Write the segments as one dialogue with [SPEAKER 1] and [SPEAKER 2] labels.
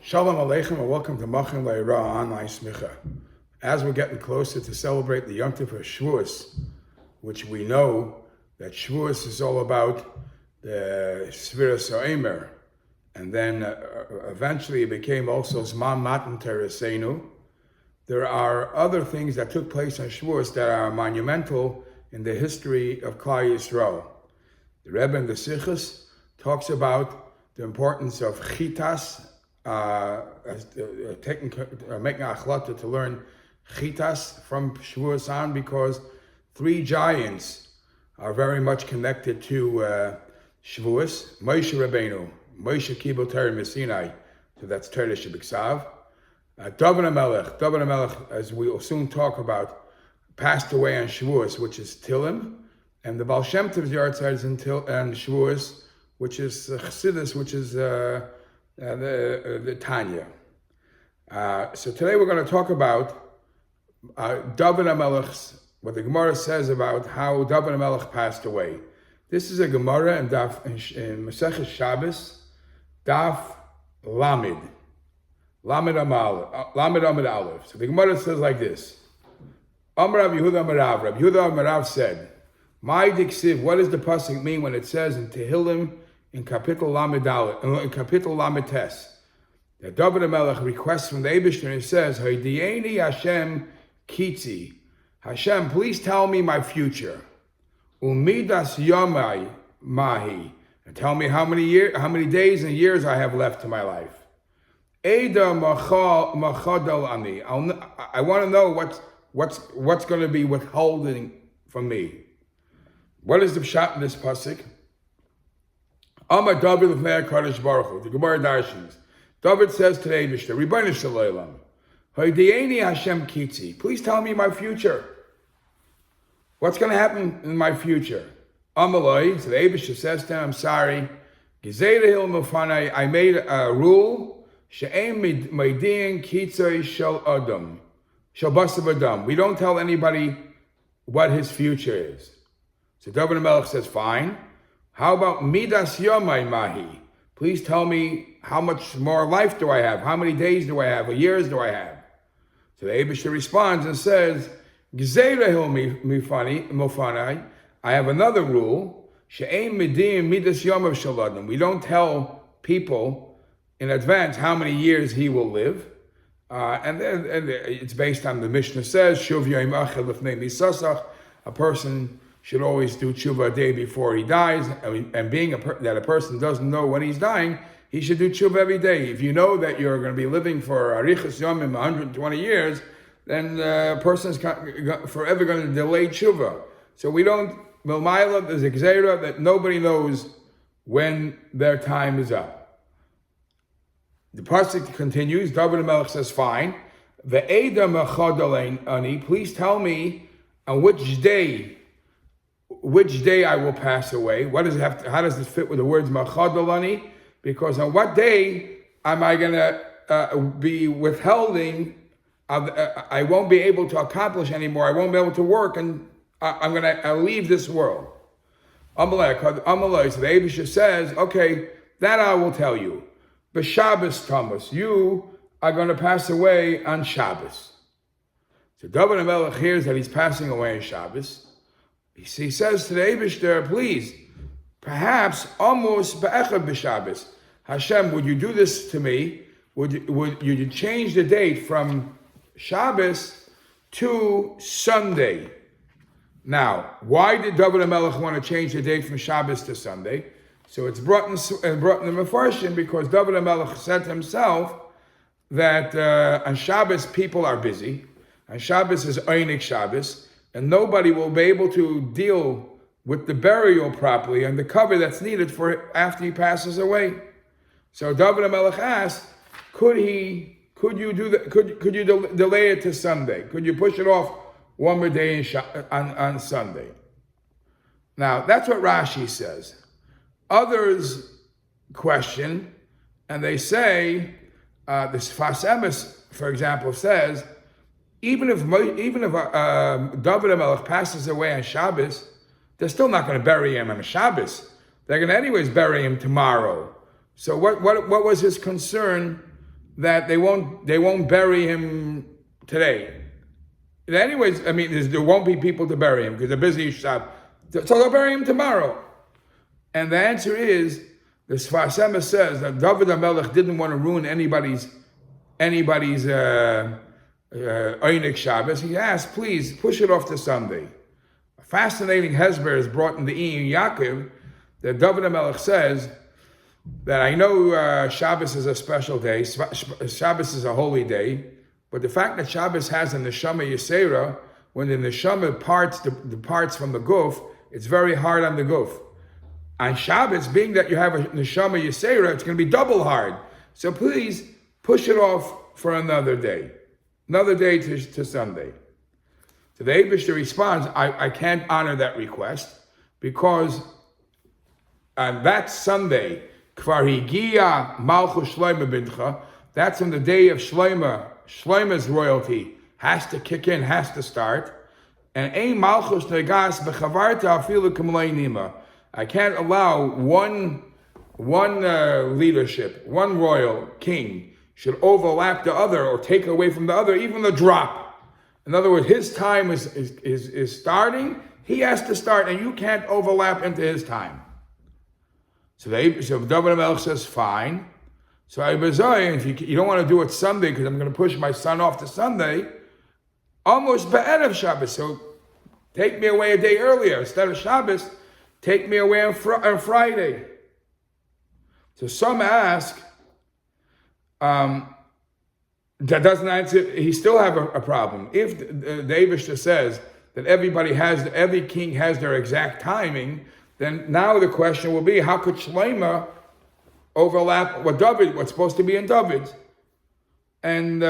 [SPEAKER 1] Shalom Aleichem and welcome to Machin Le'ira Online Smicha. As we're getting closer to celebrate the Yom Tov of Shavuos, which we know that Shavuos is all about the Sfiras HaOmer, and then eventually it became also Zman Matan Tereseinu. There are other things that took place on Shavuos that are monumental in the history of Klal Yisrael. The Rebbe in the Sichos talks about the importance of Chitas, making a achlata to learn chitas from Shavuos on, because three giants are very much connected to Shavuos. Moshe Rabbeinu, Moshe Kibel Torah Sinai, so that's Torah Shebiksav. David HaMelech, as we will soon talk about, passed away on Shavuos, which is Tilim, and the Baal Shem Tov's yahrzeit is on Shavuos, which is Chassidus, which is the Tanya. So today we're going to talk about David HaMelech's, what the Gemara says about how David HaMelech passed away. This is a Gemara in Maseches Shabbos, Daf Lamed Amud Aleph. So the Gemara says like this: Amar Rav Yehuda Amar Rav. Rav Yehuda Amar Rav said, "My diksiv." What does the pasuk mean when it says in Tehillim in Kapitel Lamed Tes, that David HaMelech requests from the Eibishter and it says, "Haydieni Hashem kitzi." Hashem, please tell me my future. Umidas yamai mahi, and tell me how many days and years I have left to my life. Eda machadal ani. I want to know what's going to be withholding from me. What is the pshat in this pasuk? Amar David l'fnei HaKadosh Baruch Hu. The Gemara Darshins. David says to the Eibishter, Ribono shel olam, Haydieni Hashem kitzi. Please tell me my future. What's going to happen in my future? Amaloi, so the Eibishter says to him, I'm sorry. Gezerah Mufanai, I made a rule. She'em meidin kitzei shel adam, shel basav adam. We don't tell anybody what his future is. So David HaMelech says, fine. How about midas yomai mahi? Please tell me how much more life do I have? How many days do I have? Or years do I have? So the Eibishter responds and says, Gzeirah mofanai. I have another rule. She'ein midim midas yomav shaladam. We don't tell people in advance how many years he will live. And it's based on the Mishnah says, Shuv yom achel lifnei misasach. A person should always do tshuva a day before he dies, and being that a person doesn't know when he's dying, he should do tshuva every day. If you know that you're going to be living for arichas yomim 120 years, then a person is forever going to delay tshuva. So we don't, Milmaila, there's a gzeira that nobody knows when their time is up. The pasuk continues, David HaMelech says, fine. Ve'eda mechadalein ani, please tell me on which day I will pass away. What does it have to, how does this fit with the words machadalani? Because on what day am I going to be withholding? I won't be able to accomplish anymore. I won't be able to work, and I'm going to leave this world. Amalek, so the Eibishter says, okay, that I will tell you. But Shabbos, Thomas, you are going to pass away on Shabbos. So David HaMelech hears that he's passing away on Shabbos. He says to the Eibishter, please, perhaps almost be'echad b'Shabbos. Hashem, would you do this to me? Would you change the date from Shabbos to Sunday? Now, why did David HaMelech want to change the date from Shabbos to Sunday? So it's brought in the Mefarshim because David HaMelech said to himself that on Shabbos people are busy. On Shabbos is Einik Shabbos, and nobody will be able to deal with the burial properly and the cover that's needed for after he passes away. So David HaMelech asked, could you delay it to Sunday? Could you push it off one more day on Sunday? Now, that's what Rashi says. Others question, and they say, this Sfas Emes, for example, says, even if David HaMelech passes away on Shabbos, they're still not going to bury him on Shabbos. They're going to anyways bury him tomorrow. So what was his concern that they won't bury him today. Anyways, I mean, there won't be people to bury him because they're busy Shabbos. So they'll bury him tomorrow. And the answer is, the Sfas Emes says that David HaMelech didn't want to ruin anybody's Einik Shabbos. He asked, please push it off to Sunday. A fascinating hesber is brought in the Iyun Yaakov that David HaMelech says that I know Shabbos is a special day, Shabbos is a holy day, but the fact that Shabbos has a neshama yisera, when the neshama departs from the guf, it's very hard on the guf. On Shabbos, being that you have a neshama yisera, it's going to be double hard. So please push it off for another day to Sunday. So the Eibishter responds, I can't honor that request because on that Sunday, Kvar Higia Malchus Shloima Bincha, that's when the day of Shloima's royalty has to kick in, has to start. And Ein Malchus Negas Bechavarta Afilu Kamlei Nima. I can't allow one leadership, one royal king should overlap the other or take away from the other, even the drop. In other words, his time is starting, he has to start, and you can't overlap into his time. So David HaMelech says, fine. So if you don't want to do it Sunday because I'm going to push my son off to Sunday, almost Be'erev Shabbos. So take me away a day earlier. Instead of Shabbos, take me away on Friday. So some ask, that doesn't answer, he still have a problem. If the Eibishter says that every king has their exact timing, then now the question will be, how could Shloima overlap what's supposed to be in David? And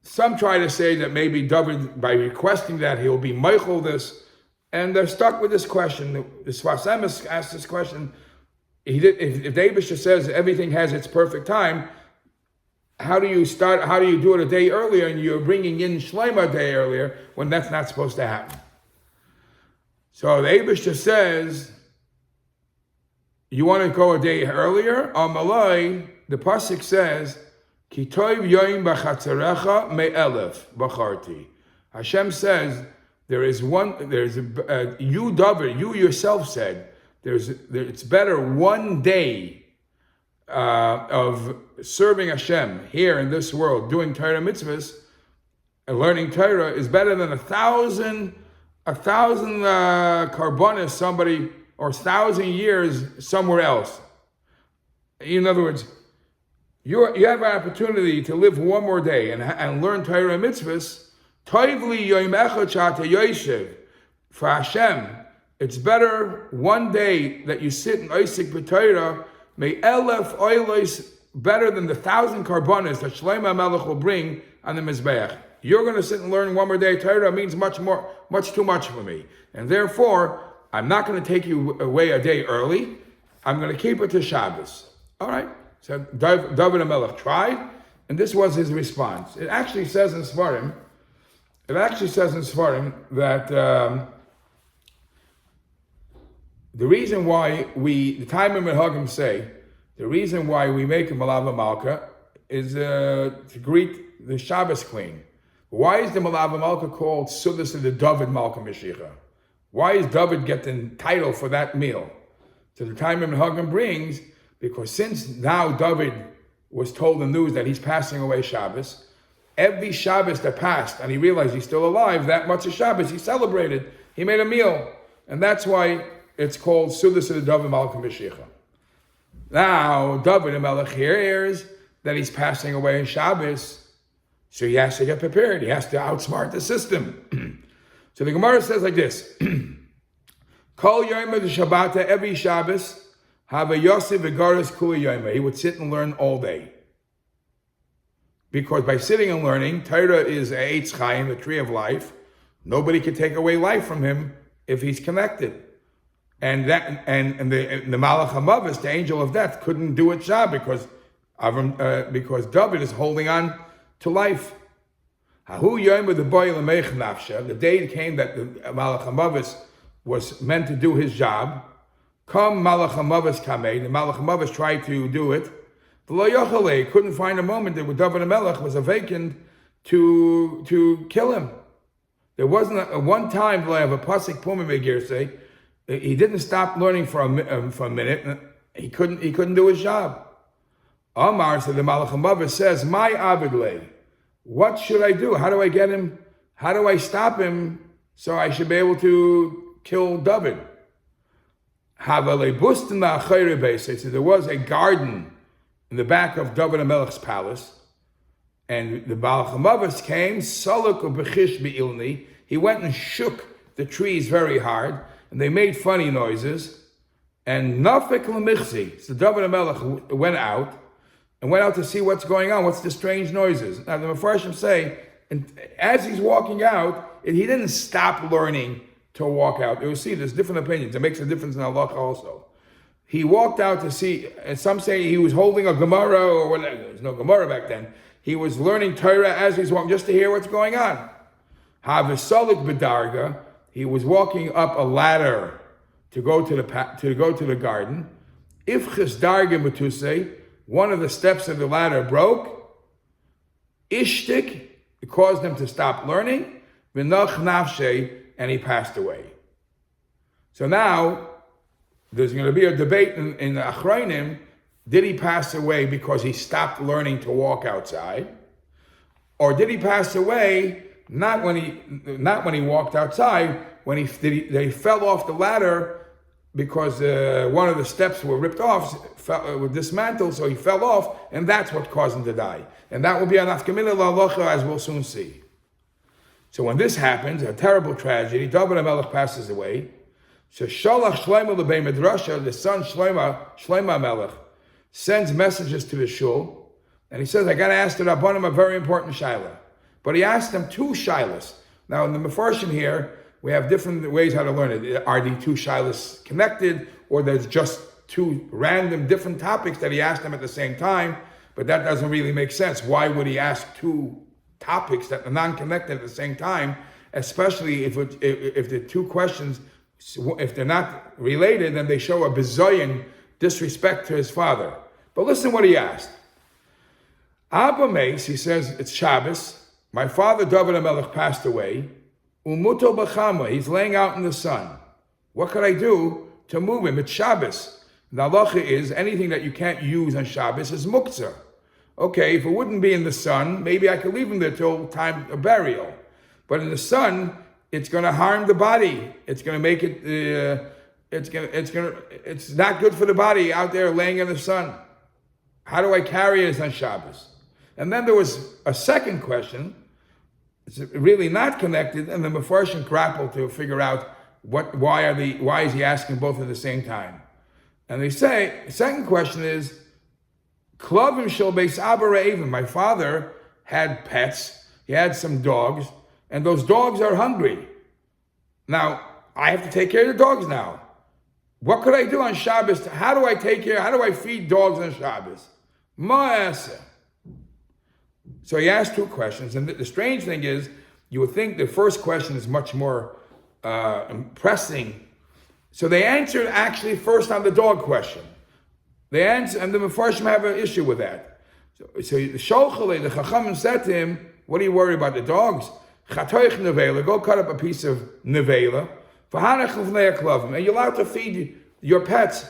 [SPEAKER 1] some try to say that maybe David, by requesting that, he'll be Michael this, and they're stuck with this question. The Sfas Emes asked this question. If the Eibishter says everything has its perfect time, how do you do it a day earlier and you're bringing in Shloima a day earlier when that's not supposed to happen? So the Eibishter says, you want to go a day earlier? Amalai, the pasuk says, Ki toiv yoim b'chatzarecha me'elef b'charti. Hashem says, you David, you yourself said, it's better one day of serving Hashem here in this world, doing Torah mitzvahs and learning Torah is better than a thousand karbonis somebody or 1,000 years somewhere else. In other words, you have an opportunity to live one more day and learn Torah mitzvahs. Toivli yoim echad shata yoshev. For Hashem, it's better one day that you sit in Oisik b'Torah, may elef oilos, better than the 1,000 karbonis that Shlomo HaMelech will bring on the Mizbeach. You're going to sit and learn one more day Torah means much too much for me. And therefore, I'm not going to take you away a day early. I'm going to keep it to Shabbos. All right. So David HaMelech tried, and this was his response. It actually says in Svarim that the reason why the time in Menhagim say, the reason why we make a Malava Malka is to greet the Shabbos queen. Why is the Malava Malka called Sudas of the David Malka Mashiach? Why does David get the title for that meal? So the time in Menhagim brings, because since now David was told the news that he's passing away Shabbos, every Shabbos that passed and he realized he's still alive, that much of Shabbos he celebrated, he made a meal. And that's why it's called Sudas of the David Malka Mashiach. Now, David HaMelech hears that he's passing away in Shabbos, so he has to get prepared. He has to outsmart the system. So the Gemara says like this: Kol Yom Shabbat, every Shabbos, have a Yosef Vegaris Kuli Yom. He would sit and learn all day, because by sitting and learning, Torah is a Eitz Chaim, the tree of life. Nobody can take away life from him if he's connected. And the Malach HaMavis, the angel of death, couldn't do it because David is holding on to life. The day came that the Malach HaMavis was meant to do his job. Come Malach HaMavis kamei, the Malach HaMavis tried to do it. He couldn't find a moment that David HaMelech was awakened to kill him. There wasn't a one time that I have a pasuk puma say he didn't stop learning for a minute. He couldn't do his job. Amar, so the Malach HaMavet says, "My Avidle, what should I do? How do I get him? How do I stop him so I should be able to kill David?" So there was a garden in the back of David HaMelech's palace, and the Malach HaMavet came. Saluk u'bechish be'ilni. He went and shook the trees very hard, and they made funny noises. And nafek l'michzi. So David HaMelech went out to see what's going on. What's the strange noises? Now the Mefarshim say, and as he's walking out, he didn't stop learning to walk out. You'll see there's different opinions. It makes a difference in halacha also. He walked out to see, and some say he was holding a Gemara or whatever. There's no Gemara back then. He was learning Torah as he's walking, just to hear what's going on. Havisalik b'darga. He was walking up a ladder to go to the garden. If darga b'tusei, one of the steps of the ladder broke. Ishtik, it caused him to stop learning. V'nach nafshei, and he passed away. So now, there's going to be a debate in the Achrayim. Did he pass away because he stopped learning to walk outside? Or did he pass away not when he walked outside, when he fell off the ladder because one of the steps were ripped off, were dismantled, so he fell off, and that's what caused him to die. And that will be an afkamina la'alocha, as we'll soon see. So when this happens, a terrible tragedy, David HaMelech passes away. So Shalach Shlomo l'bei Midrasha, the son Shlomo HaMelech, sends messages to the shul, and he says, I got to ask the Rabbanim a very important shaila. But he asked them two shailas. Now in the Mefarshim here, we have different ways how to learn it. Are the two shailas connected, or there's just two random different topics that he asked them at the same time? But that doesn't really make sense. Why would he ask two topics that are non-connected at the same time, especially if the two questions, if they're not related, then they show a bizoyan disrespect to his father. But listen what he asked. Abba Meis, he says, it's Shabbos. My father, David HaMelech, passed away. Umuto b'chama, he's laying out in the sun. What could I do to move him? It's Shabbos. The halacha is anything that you can't use on Shabbos is muktzah. Okay, if it wouldn't be in the sun, maybe I could leave him there till time of burial. But in the sun, it's going to harm the body. It's going to make it. It's not good for the body out there laying in the sun. How do I carry it on Shabbos? And then there was a second question. It's really not connected, and the Mefarshim grappled to figure out why is he asking both at the same time? And they say the second question is, Klavim shel beis Abba re'evim. My father had pets. He had some dogs, and those dogs are hungry. Now I have to take care of the dogs now. What could I do on Shabbos? How do I feed dogs on Shabbos? Ma'aseh. So he asked two questions, and the strange thing is, you would think the first question is much more pressing. So they answered actually first on the dog question. They answered, and the Mefarshim have an issue with that. So the Sholchale, the Chachamim said to him, what are you worried about, the dogs? Chatoich nevela, go cut up a piece of nevela. And you're allowed to feed your pets.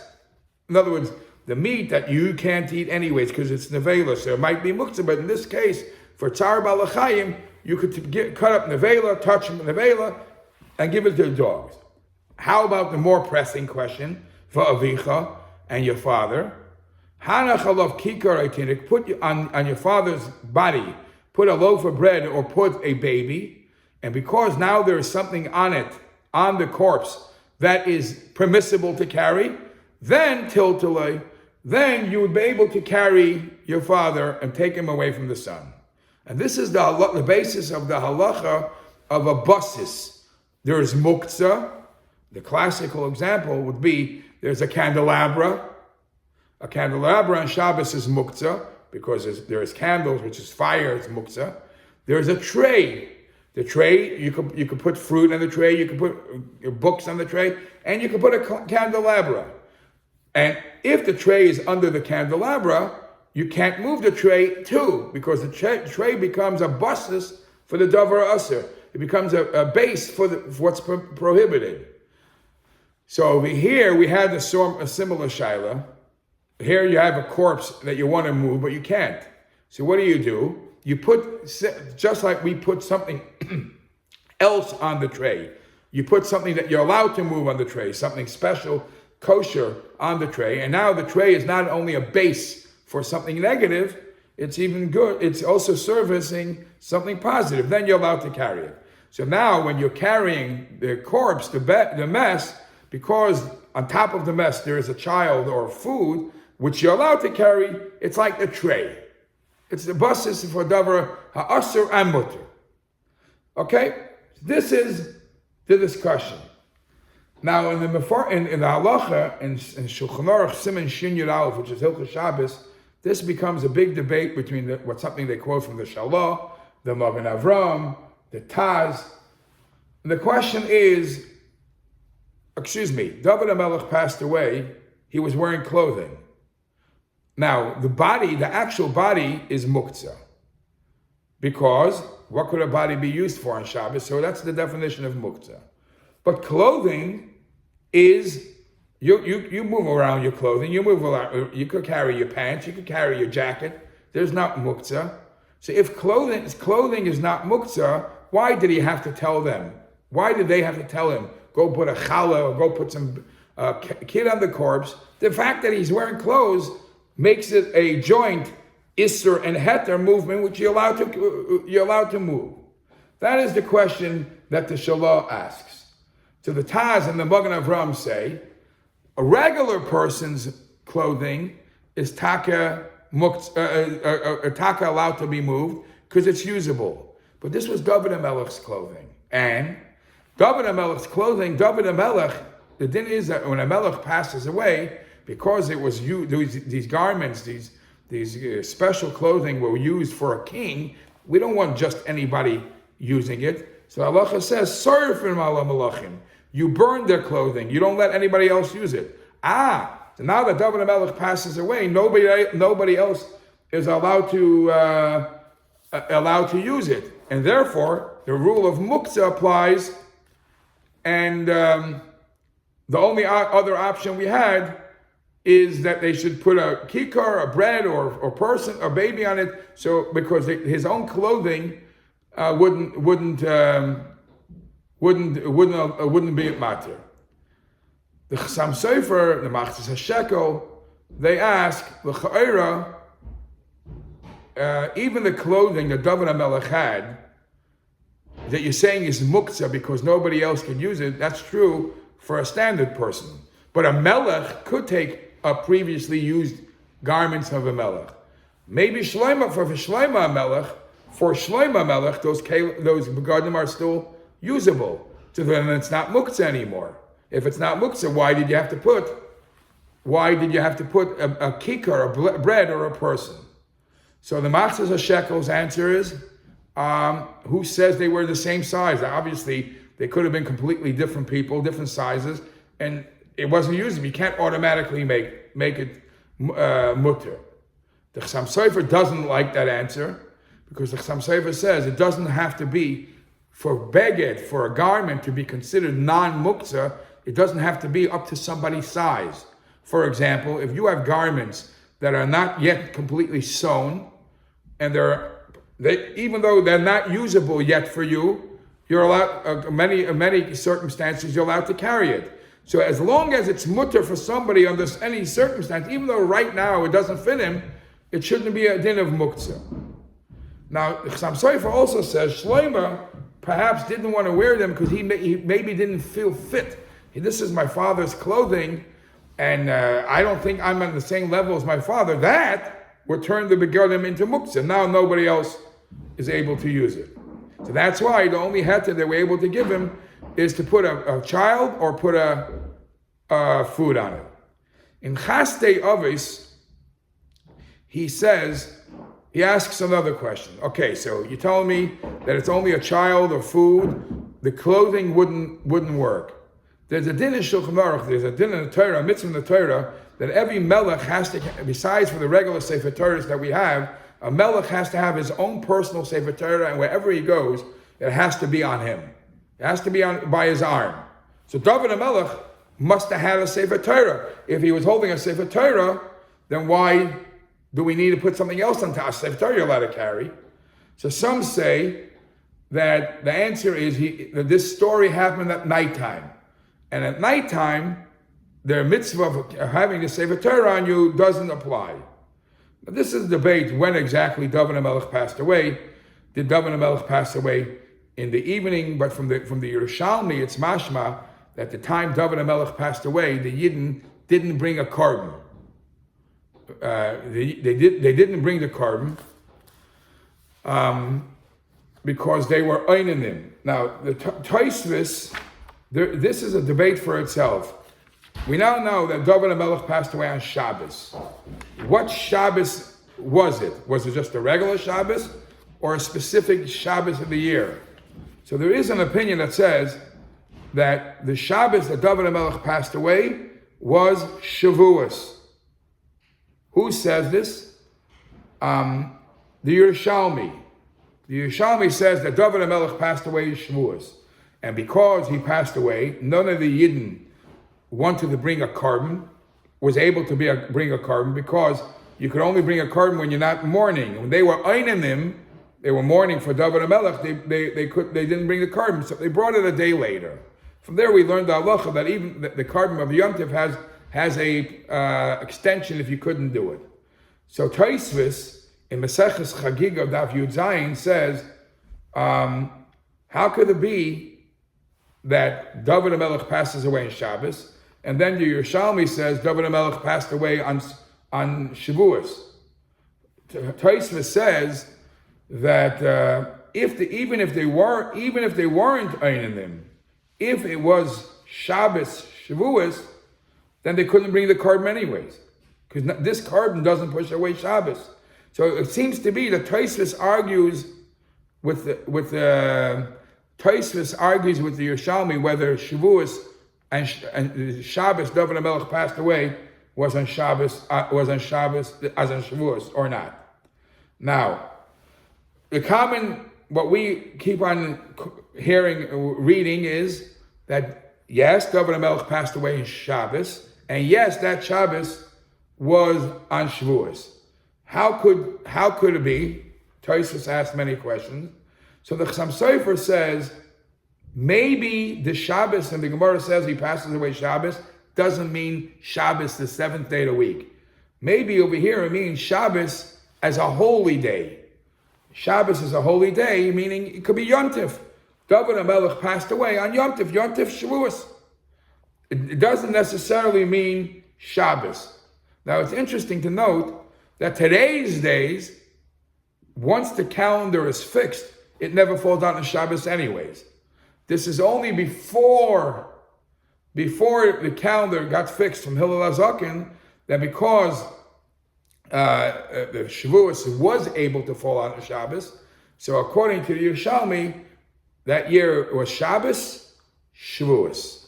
[SPEAKER 1] In other words, the meat that you can't eat anyways because it's nevela, so it might be muktzah, but in this case, for tzar balachayim, you could cut up nevela, touch nevela, and give it to the dogs. How about the more pressing question for avicha and your father? Hanachalav kikar aitinik, put on your father's body, put a loaf of bread or put a baby, and because now there is something on it, on the corpse, that is permissible to carry, then tiltalei, then you would be able to carry your father and take him away from the sun. And this is the basis of the halacha of a basis. There is muktzah. The classical example would be there's a candelabra. A candelabra on Shabbos is muktzah because there is candles, which is fire, it's muktzah. There's a tray. The tray, you could put fruit on the tray, you could put books on the tray, and you could put a candelabra. And if the tray is under the candelabra, you can't move the tray too, because the tray becomes a basis for the davar aser. It becomes a base for what's prohibited. So over here we had a similar shaila. Here you have a corpse that you want to move, but you can't. So what do? You put, just like we put something else on the tray. You put something that you're allowed to move on the tray, something special, kosher on the tray. And now the tray is not only a base for something negative, it's even good. It's also servicing something positive. Then you're allowed to carry it. So now when you're carrying the corpse, the mess, because on top of the mess there is a child or food, which you're allowed to carry, it's like the tray. It's the basis for davar ha'asur and mutter. Okay? This is the discussion. Now in the halacha, in Shulchan Aruch Siman Shin Yud Aleph, which is Hilchos Shabbos, this becomes a big debate between something they quote from the Shalah, the Magen Avram, the Taz. And the question is, David HaMelech passed away, he was wearing clothing. Now, the actual body is muktzah. Because what could a body be used for on Shabbos? So that's the definition of muktzah. But clothing is, you move around your clothing, you move around, you could carry your pants, you could carry your jacket. There's not muktzah. So if clothing is not muktzah, why did he have to tell them? Why did they have to tell him, go put a challah or go put some kid on the corpse? The fact that he's wearing clothes makes it a joint Isser and Heter movement, which you're allowed to move. That is the question that the Shalah asks. So the Taz and the Magen Avram say, a regular person's clothing is taka allowed to be moved because it's usable. But this was David HaMelech's clothing. And David HaMelech's clothing, David HaMelech, the din is that when a Melech passes away, because it was these garments, these special clothing were used for a king, we don't want just anybody using it. So Allah says, Sarfim ala malachim. You burn their clothing. You don't let anybody else use it. So now that David HaMelech passes away, nobody else is allowed to use it. And therefore, the rule of muktzah applies. And the only other option we had is that they should put a kikar, a bread, or person, a baby on it. So because his own clothing wouldn't be a matter. The Chassam Sofer, the Machzis HaShekel, they ask the Cha'ira, even the clothing that David HaMelech had, that you're saying is muktzah because nobody else can use it. That's true for a standard person. But a melech could take a previously used garments of a melech. Maybe Shlomo, for Shlomo melech, those begadim are still usable. So then it's not muktzah anymore. If it's not muktzah, why did you have to put a kikar, a bread, or a person? So the Machzis HaShekel's answer is, who says they were the same size? Obviously, they could have been completely different people, different sizes, and it wasn't usable. You can't automatically make it mutter. The Chassam Sofer doesn't like that answer because the Chassam Sofer says it doesn't have to be for beged, for a garment to be considered non-muktzah. It doesn't have to be up to somebody's size. For example, if you have garments that are not yet completely sewn, and even though they're not usable yet for you, you're allowed, many circumstances, you're allowed to carry it. So as long as it's mutter for somebody under any circumstance, even though right now it doesn't fit him, it shouldn't be a din of muktzah. Now, Chassam Sofer also says Shlomo perhaps didn't want to wear them because he maybe didn't feel fit. This is my father's clothing, and I don't think I'm on the same level as my father. That would turn the begadim into muktzah. Now nobody else is able to use it. So that's why the only heter they were able to give him is to put a child or put a food on it. In Chastei Avis, he asks another question. Okay, so you tell me that it's only a child or food, the clothing wouldn't work. There's a din in Shulchan Aruch, there's a din in the Torah, a mitzvah in the Torah, that every melech has to, besides for the regular Sefer Torahs that we have, a melech has to have his own personal Sefer Torah, and wherever he goes, it has to be on him. It has to be on by his arm. So David HaMelech must have had a Sefer Torah. If he was holding a Sefer Torah, then why do we need to put something else on top of Sefer Torah you're allowed to carry? So some say that the answer is that this story happened at nighttime. And at nighttime, their mitzvah of having the Sefer Torah on you doesn't apply. Now, this is a debate when exactly David HaMelech passed away. Did David HaMelech pass away in the evening? But from the Yerushalmi, it's mashma that the time David HaMelech passed away, the Yidden didn't bring a carbon. They didn't bring the carbon because they were einanim. Now the Tosfos, this is a debate for itself. We now know that David HaMelech passed away on Shabbos. What Shabbos was it? Was it just a regular Shabbos or a specific Shabbos of the year? So there is an opinion that says that the Shabbos that David HaMelech passed away was Shavuos. Who says this? The Yerushalmi. The Yerushalmi says that David HaMelech passed away in Shavuos. And because he passed away, none of the Yidden wanted to bring a carbon, was able to bring a carbon, because you could only bring a carbon when you're not mourning. When they were einanim, they were mourning for David HaMelech, they didn't bring the carbon, so they brought it a day later. From there we learned the halacha that even the carbon of Yom Tov has a extension if you couldn't do it. So Tosfos in Maseches Chagiga Daf Yud Zayin says, how could it be that David HaMelech passes away on Shabbos, and then the Yerushalmi says David HaMelech passed away on Shavuos? Tosfos says that even if they weren't einanim, if it was Shabbos Shavuos, then they couldn't bring the carbon anyways, because this carbon doesn't push away Shabbos. So it seems to be that Tosfos argues with the Yerushalmi whether Shavuos and Shabbos David HaMelech passed away was on Shabbos as on Shavuos or not. Now, what we keep on reading is that yes, David HaMelech passed away in Shabbos, and yes, that Shabbos was on Shavuos. How could it be? Tosfos asked many questions. So the Chassam Sofer says, maybe the Shabbos, and the Gemara says he passes away Shabbos, doesn't mean Shabbos, the seventh day of the week. Maybe over here it means Shabbos as a holy day. Shabbos is a holy day, meaning it could be Yom Tov. David HaMelech passed away on Yom Tov Shavuos. It doesn't necessarily mean Shabbos. Now it's interesting to note that today's days, once the calendar is fixed, it never falls out on Shabbos anyways. This is only before the calendar got fixed from Hillel HaZaken, that because the Shavuos was able to fall out on Shabbos, so according to the Yerushalmi, that year it was Shabbos, Shavuos.